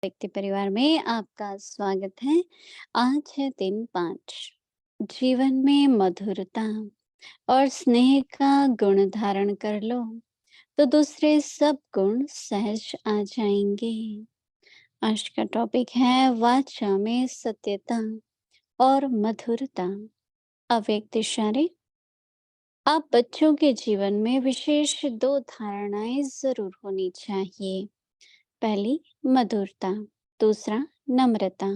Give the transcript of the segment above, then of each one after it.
व्यक्ति परिवार में आपका स्वागत है। आज है दिन 5। जीवन में मधुरता और स्नेह का गुण धारण कर लो तो दूसरे सब गुण सहज आ जाएंगे। आज का टॉपिक है वाचा में सत्यता और मधुरता। अव्यक्त इशारे। आप बच्चों के जीवन में विशेष दो धारणाएं जरूर होनी चाहिए। पहली मधुरता, दूसरा नम्रता।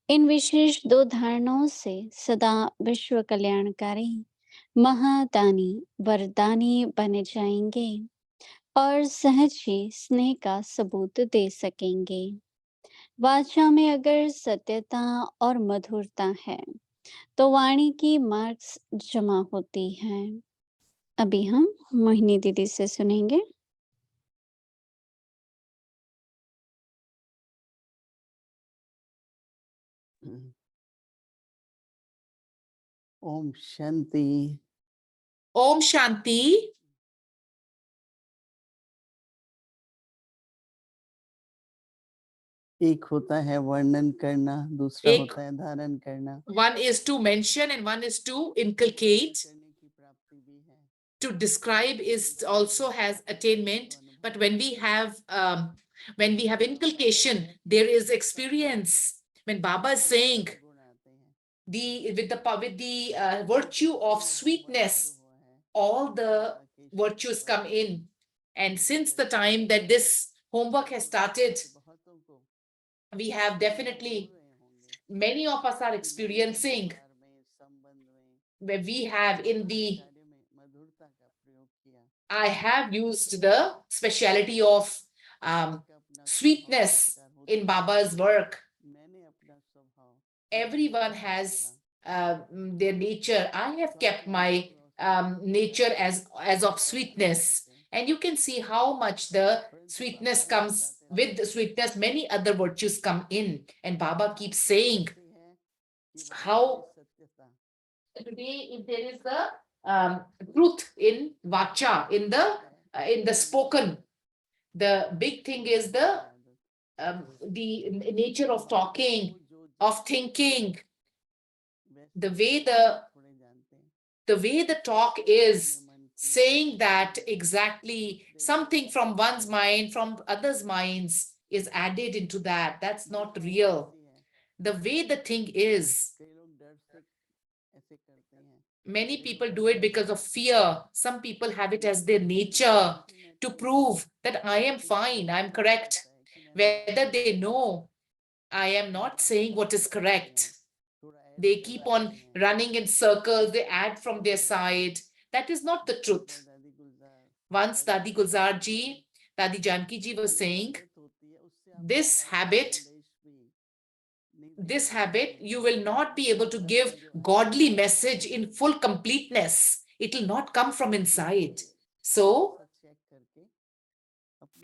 इन विशेष दो धारणाओं से सदा विश्व कल्याणकारी, महादानी, वरदानी बने जाएंगे और सहज ही स्नेह का सबूत दे सकेंगे। वाचा में अगर सत्यता और मधुरता है तो वाणी की मार्क्स जमा होती है। अभी हम मोहिनी दीदी से सुनेंगे। ओम शांति। ओम शांति। एक होता है वर्णन करना, दूसरा होता है धारण करना। One is to mention and one is to inculcate. To describe is also has attainment, but when we have inculcation, there is experience. When Baba is saying with the virtue of sweetness, all the virtues come in. And since the time that this homework has started, we have definitely, many of us are experiencing where we have I have used the speciality of sweetness in Baba's work. Everyone has their nature. I have kept my nature as of sweetness. And you can see how much the sweetness comes. With the sweetness, many other virtues come in. And Baba keeps saying how today, if there is the truth in vacha, in the spoken, the big thing is the nature of talking, of thinking, the way the talk is saying that exactly something from one's mind, from others' minds is added into that. That's not real. The way the thing is, many people do it because of fear. Some people have it as their nature to prove that I am fine, I'm correct. Whether they know I am not saying what is correct. They keep on running in circles, they add from their side. That is not the truth. Once Dadi Gulzar ji, Dadi Janki ji was saying, this habit, you will not be able to give godly message in full completeness. It will not come from inside. So,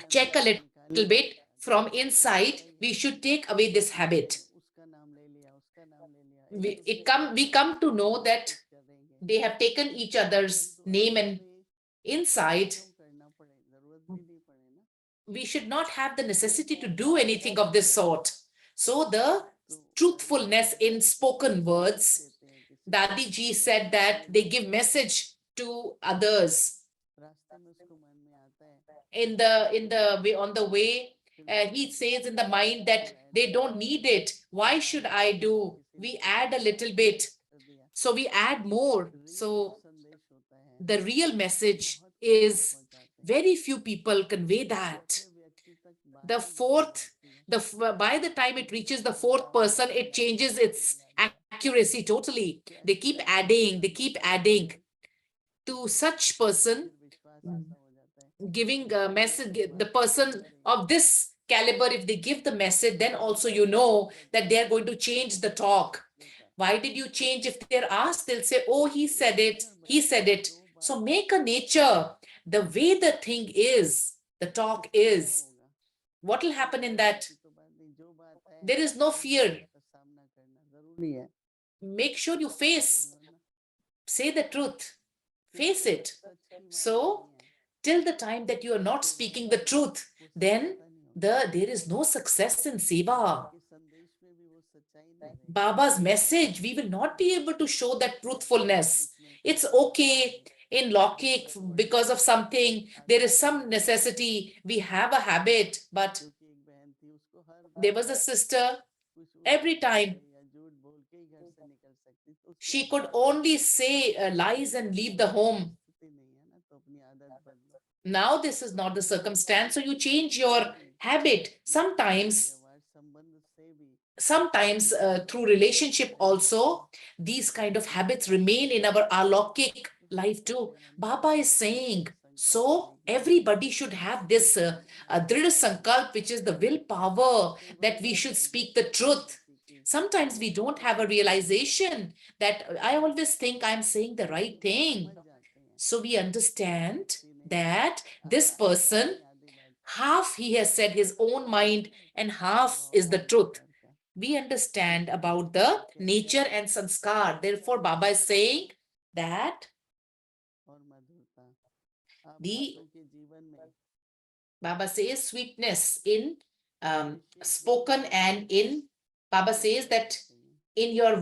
check a little bit from inside. We should take away this habit. We come to know that they have taken each other's name, and inside we should not have the necessity to do anything of this sort. So the truthfulness in spoken words, Dadi ji said that they give message to others in the way, on the way. He says in the mind that they don't need it. Why should I do? We add a little bit. So we add more. So the real message is very few people convey that. The fourth, by the time it reaches the fourth person, it changes its accuracy totally. They keep adding to such person, giving a message. The person of this caliber, if they give the message, then also you know that they're going to change the talk. Why did you change? If they're asked, they'll say, oh, he said it. So make a nature, the way the thing is, the talk is. What will happen in that? There is no fear. Make sure you say the truth, face it. So till the time that you are not speaking the truth, then there is no success in seva. के संदेश में भी वो सच्चाई नहीं रहेगी। Baba's message, we will not be able to show that truthfulness. It's okay in locking because of something. There is some necessity. We have a habit, but क्योंकि एक बहन थी, उसको हर there bar was a sister, कुछ every उल्टा time या झूठ बोल के ही घर से निकल सकती, तो उसकी she could आदत only say lies and leave the home. स्थिति नहीं है ना, तो अपनी आदत बदलो। Now this is not the circumstance, so you change your habit. Sometimes व्यवहार संबंध से भी through relationship also, these kind of habits remain in our alokik life too. Baba is saying, so everybody should have this dhrida sankalp, which is the willpower that we should speak the truth. Sometimes we don't have a realization that I always think I'm saying the right thing. So we understand that this person, half he has said his own mind and half is the truth. We understand about the nature and sanskar. Therefore, Baba is saying that और मधुरता आप the दूसरों के जीवन में Baba says sweetness in spoken and in Baba says that in your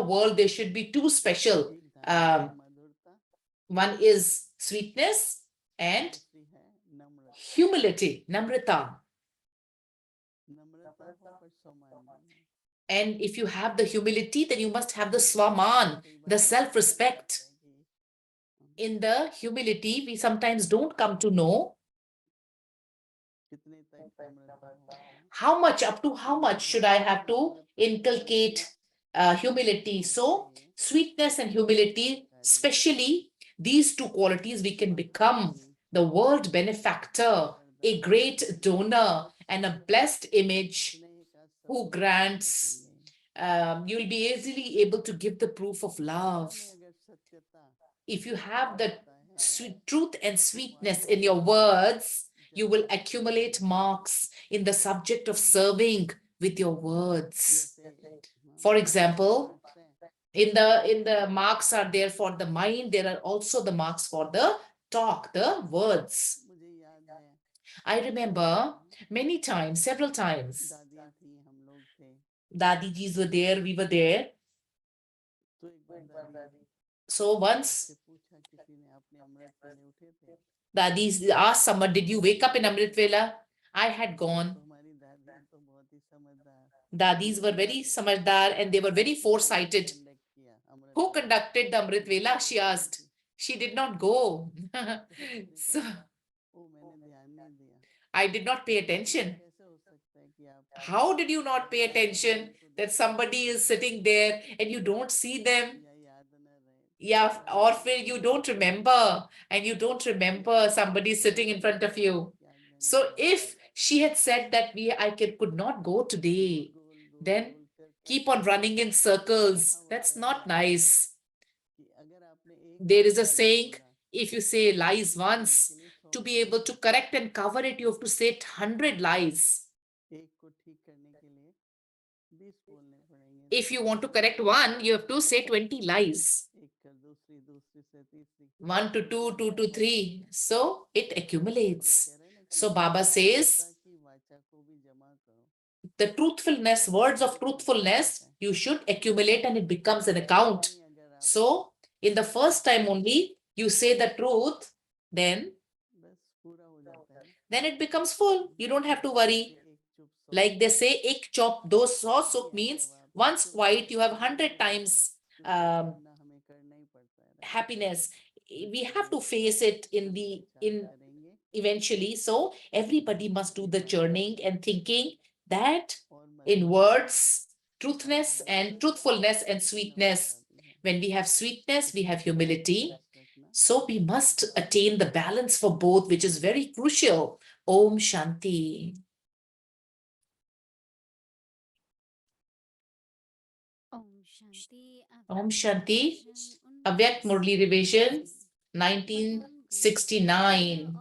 world there should be two special. मधुरता, One is sweetness and दूसरी है नम्रता। humility, namrata. नम्रता हो पर सम्मान नहीं हो। And if you have the humility, then you must have the swaman, the self-respect. In the humility, we sometimes don't come to know कितने तक नम्रता हो, how much, up to how much should I have to inculcate humility. So sweetness and humility, especially these two qualities, we can become the world benefactor, a great donor, and a blessed image स्नेह का who grants. You'll be easily able to give the proof of love. में अगर सत्यता If you have the sweet truth and sweetness in your words, you will accumulate marks in the subject of serving with your words. For example, in the marks are there for the mind, there are also the marks for the talk, the words. मुझे याद है I remember many times, several times, दादियाँ थी, हम लोग थे, Dadi Jis were there, we were there. तो एक बार दादी So once से पूछा किसी ने, आपने अमृत वेले उठे थे? Dadi asked someone, did you wake up in Amrit Vela? I had gone. तो हमारी दादियाँ तो बहुत ही समझदार, Dadis were very samajhdar and they were very foresighted. Conduct किया अमृत Who conducted the Amrit Vela? She asked. She did not go. So ओ मैंने ध्यान नहीं दिया। I did not pay attention. कैसे हो सकता है कि आप How did you not pay attention that somebody is sitting there and you don't see them? या याद न रहे? Yeah, or you don't remember and you don't remember somebody sitting in front of you. So if she had said that could not go today, then keep on running in circles. That's not nice. कि अगर आपने एक There is a saying, if you say lies once, to be able to correct and cover it, you have to say 100 lies. एक को ठीक करने के लिए 20 बोलने पड़ेंगे। If you want to correct one, you have to say 20 lies. एक कर दूसरी, दूसरी से तीसरी। 1 to 2, 2 to 3. So it accumulates. So Baba says, की वाचा को भी जमा करो। the truthfulness, words of truthfulness, you should accumulate and it becomes an account. So in the first time only, you say the truth, then बस पूरा हो जाता है। then it becomes full. You don't have to worry. एक चुप सो Like they say, ek chop, do so suk means once quiet, you have 100 times करना हमें करना ही पड़ता है। happiness. We have to face it in करेंगे eventually. So everybody must do the churning and thinking that और in words, truthness and truthfulness and sweetness. When we have sweetness, we have humility. So we must attain the balance for both, which is very crucial. Om Shanti. Om Shanti. Om Shanti. Avyakt Murli Revision, 1969.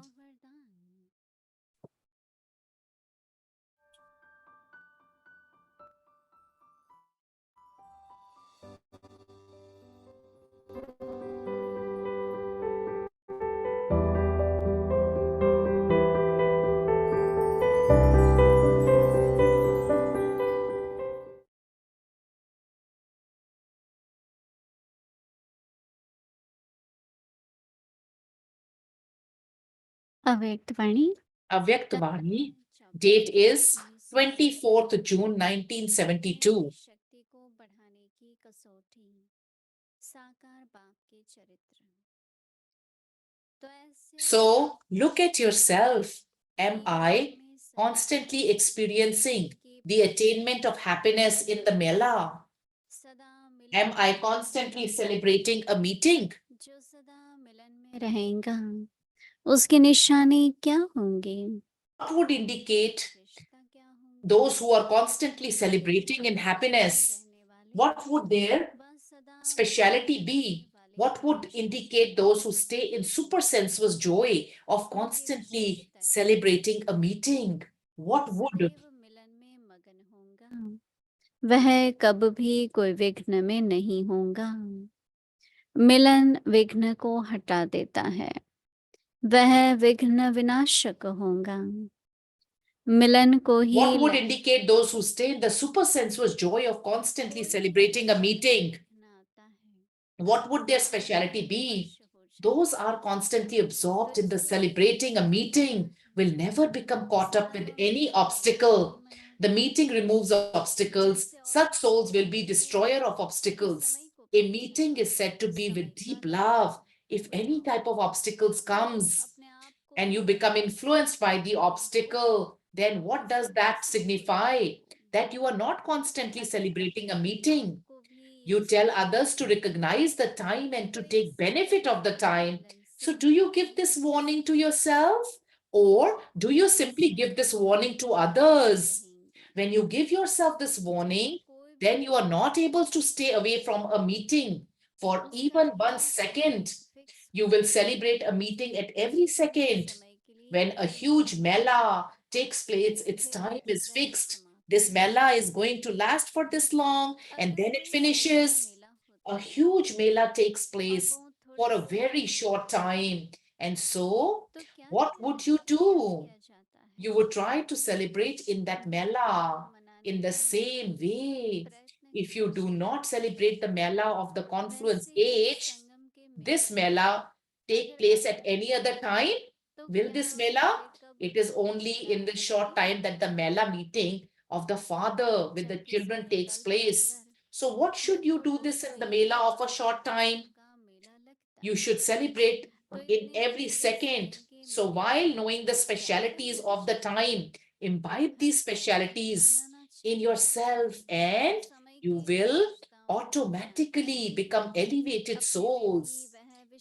अव्यक्तवाणी Avyaktavani. Date is 24th June 1972. शक्ति को बढ़ाने की कसौटी साकार बाप के चरित्र तो ऐसे So look at yourself. Am I constantly experiencing the attainment of happiness in the Mela? सदा Am I constantly celebrating a meeting? जो सदा मिलन में रहेगा उसकी निशानी क्या होंगी What would indicate रिश्ता क्या होंगे those who are constantly celebrating in happiness? What would their बस सदा speciality be? What would indicate those who stay in super sensuous joy of constantly celebrating a meeting? What would? सदैव मिलन में मगन होगा वह कब भी कोई विघ्न में नहीं होगा मिलन विघ्न को हटा देता है वह विघ्न विनाशक होगा मिलन को ही What would indicate those who stay in the super sensuous joy of constantly celebrating a meeting? What would their speciality be? Those are constantly absorbed in the celebrating a meeting will never become caught up with any obstacle. The meeting removes obstacles. Such souls will be destroyer of obstacles. A meeting is said to be with deep love. If any type of obstacles comes and you become influenced by the obstacle, then what does that signify? That you are not constantly celebrating a meeting. You tell others to recognize the time and to take benefit of the time. So do you give this warning to yourself? Or do you simply give this warning to others? When you give yourself this warning, then you are not able to stay away from a meeting for even 1 second. You will celebrate a meeting at every second. When a huge mela takes place, its time is fixed. This mela is going to last for this long and then it finishes. A huge mela takes place for a very short time. And so, what would you do? You would try to celebrate in that mela in the same way. If you do not celebrate the mela of the confluence age, this mela take place at any other time? Will this mela? It is only in the short time that the mela meeting of the father with the children takes place. So what should you do this in the mela of a short time? You should celebrate in every second. So while knowing the specialities of the time, imbibe these specialities in yourself and you will automatically become elevated souls.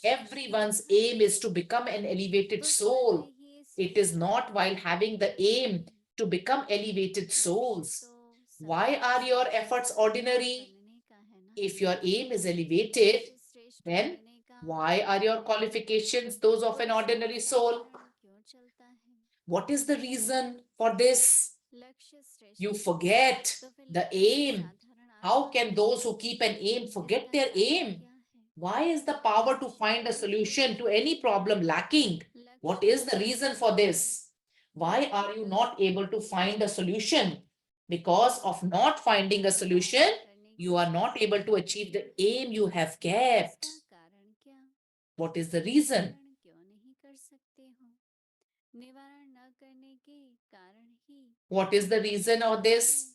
Everyone's aim is to become an elevated soul. It is not while having the aim to become elevated souls. Why are your efforts ordinary? If your aim is elevated, then why are your qualifications those of an ordinary soul? What is the reason for this? You forget the aim. How can those who keep an aim forget their aim? Why is the power to find a solution to any problem lacking? What is the reason for this? Why are you not able to find a solution? Because of not finding a solution, you are not able to achieve the aim you have kept. What is the reason? What is the reason of this?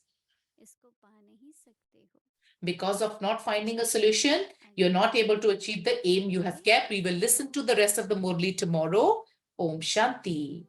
Because of not finding a solution, you're not able to achieve the aim you have kept. We will listen to the rest of the Murli tomorrow. Om Shanti.